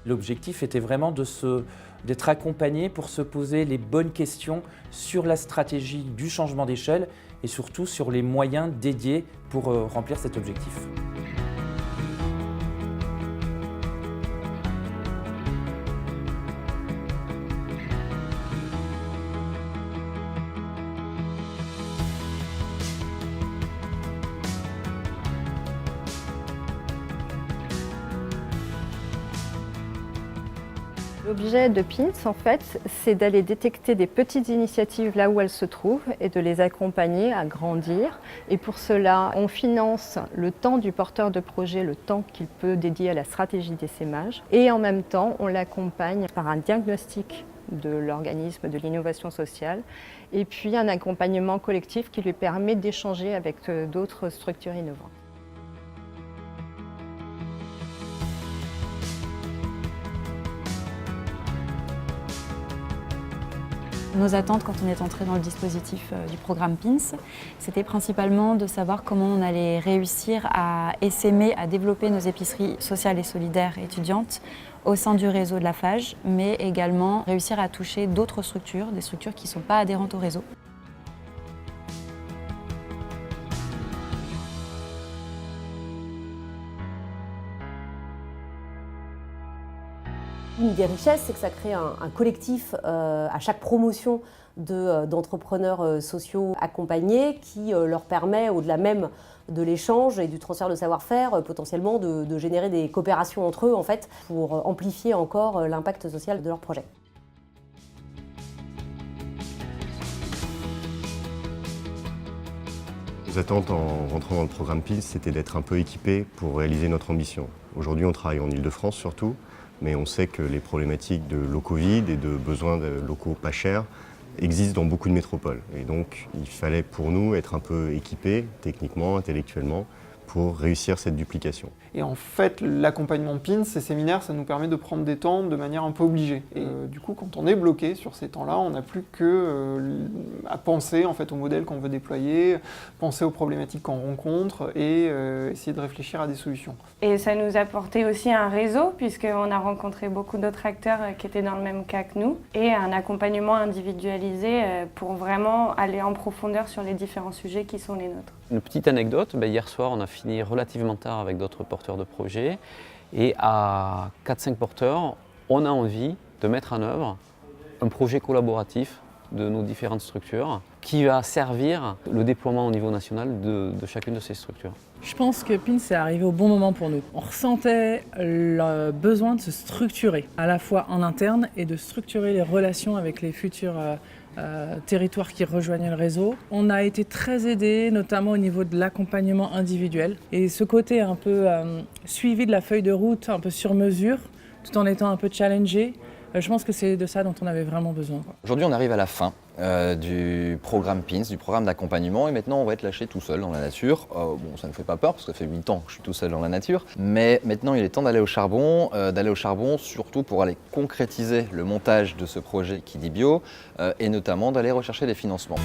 L'objectif était vraiment d'être accompagné pour se poser les bonnes questions sur la stratégie du changement d'échelle et surtout sur les moyens dédiés pour remplir cet objectif. L'objet de PINS, en fait, c'est d'aller détecter des petites initiatives là où elles se trouvent et de les accompagner à grandir. Et pour cela, on finance le temps du porteur de projet, le temps qu'il peut dédier à la stratégie d'essaimage. Et en même temps, on l'accompagne par un diagnostic de l'organisme de l'innovation sociale et puis un accompagnement collectif qui lui permet d'échanger avec d'autres structures innovantes. Nos attentes quand on est entré dans le dispositif du programme PINS, c'était principalement de savoir comment on allait réussir à essaimer, à développer nos épiceries sociales et solidaires étudiantes au sein du réseau de la FAGE, mais également réussir à toucher d'autres structures, des structures qui ne sont pas adhérentes au réseau. Une des richesses, c'est que ça crée un collectif à chaque promotion d'entrepreneurs sociaux accompagnés qui leur permet, au-delà même de l'échange et du transfert de savoir-faire, potentiellement de générer des coopérations entre eux en fait, pour amplifier encore l'impact social de leur projet. Nos attentes en rentrant dans le programme PINS, c'était d'être un peu équipés pour réaliser notre ambition. Aujourd'hui, on travaille en Ile-de-France surtout, mais on sait que les problématiques de locaux vides et de besoins de locaux pas chers existent dans beaucoup de métropoles. Et donc, il fallait pour nous être un peu équipés, techniquement, intellectuellement, pour réussir cette duplication. Et en fait, l'accompagnement PINS, ces séminaires, ça nous permet de prendre des temps de manière un peu obligée. Et du coup, quand on est bloqué sur ces temps-là, on n'a plus à penser en fait, au modèle qu'on veut déployer, penser aux problématiques qu'on rencontre et essayer de réfléchir à des solutions. Et ça nous a apporté aussi un réseau, puisqu'on a rencontré beaucoup d'autres acteurs qui étaient dans le même cas que nous, et un accompagnement individualisé pour vraiment aller en profondeur sur les différents sujets qui sont les nôtres. Une petite anecdote, hier soir, on a fini relativement tard avec d'autres porteurs de projets et à 4-5 porteurs, on a envie de mettre en œuvre un projet collaboratif de nos différentes structures qui va servir le déploiement au niveau national de chacune de ces structures. Je pense que PINS est arrivé au bon moment pour nous. On ressentait le besoin de se structurer, à la fois en interne et de structurer les relations avec les futurs territoires qui rejoignaient le réseau. On a été très aidés, notamment au niveau de l'accompagnement individuel. Et ce côté un peu suivi de la feuille de route, un peu sur mesure, tout en étant un peu challengé, je pense que c'est de ça dont on avait vraiment besoin. Aujourd'hui, on arrive à la fin du programme PINS, du programme d'accompagnement, et maintenant on va être lâché tout seul dans la nature. Bon, ça ne fait pas peur parce que ça fait 8 ans que je suis tout seul dans la nature, mais maintenant il est temps d'aller au charbon surtout pour aller concrétiser le montage de ce projet qui dit bio et notamment d'aller rechercher des financements.